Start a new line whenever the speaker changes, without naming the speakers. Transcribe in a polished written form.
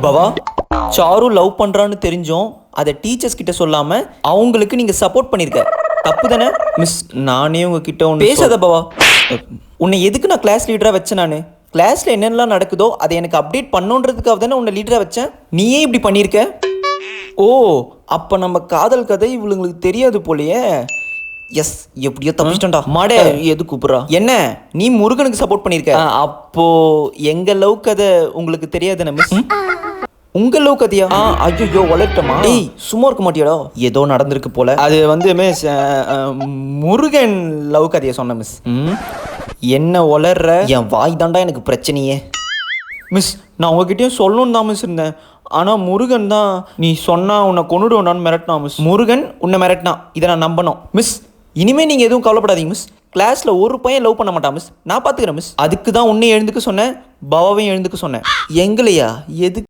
பவா, sir love பண்றான்னு தெரிஞ்சும் அதை டீச்சர்ஸ் கிட்ட சொல்லாம அவங்களுக்கு நீங்க சப்போர்ட் பண்ணிருக்க, தப்பு தானே மிஸ்? நானே உங்ககிட்ட ஒன்று பேசாத பவா. உன்னை எதுக்கு நான் கிளாஸ் லீடரா வச்சேன்? நான் கிளாஸ்ல என்னென்னலாம் நடக்குதோ அதை எனக்கு அப்டேட் பண்ணுன்றதுக்காக தானே உன்னை லீடரா வச்சேன். நீயே இப்படி பண்ணியிருக்க. ஓ, அப்ப நம்ம காதல் கதை இவங்களுக்கு தெரியாது போலயே. எஸ், எப்படியோ தப்பிச்சிட்டா. மாடே எது கூப்பிட்றா? என்ன, நீ முருகனுக்கு சப்போர்ட் பண்ணியிருக்க, அப்போ எங்க லவ் கதை உங்களுக்கு தெரியாதுன்னு மிஸ்? உங்க லவ் கதையா? ஐயோ வளர்ட்டமா. டேய் சும்மா இருக்க மாட்டியாடா? ஏதோ நடந்திருக்கு போல. அது வந்து மிஸ் முருகன் லவ் கதையை சொன்ன மிஸ். என்ன வளர்ற? என் வாய் தாண்டா எனக்கு பிரச்சனையே மிஸ். நான் உங்ககிட்டயும் சொல்லணும்னு தான் மிஸ் இருந்தேன். ஆனால் முருகன் தான் நீ சொன்னா உன்னை கொண்டுடுவேண்டான்னு மிரட்டினா மிஸ். முருகன் உன்னை மிரட்டினா, இதை நான் நம்பணும் மிஸ். இனிமேல் நீங்கள் எதுவும் கவலைப்படாதீங்க மிஸ். கிளாஸில் ஒரு பையன் லவ் பண்ண மாட்டான் மிஸ், நான் பார்த்துக்கிறேன் மிஸ். அதுக்கு தான் உன்னை எழுந்துக்க சொன்னேன், பவாவையும் எழுந்துக்க சொன்னேன். எங்களையா? எது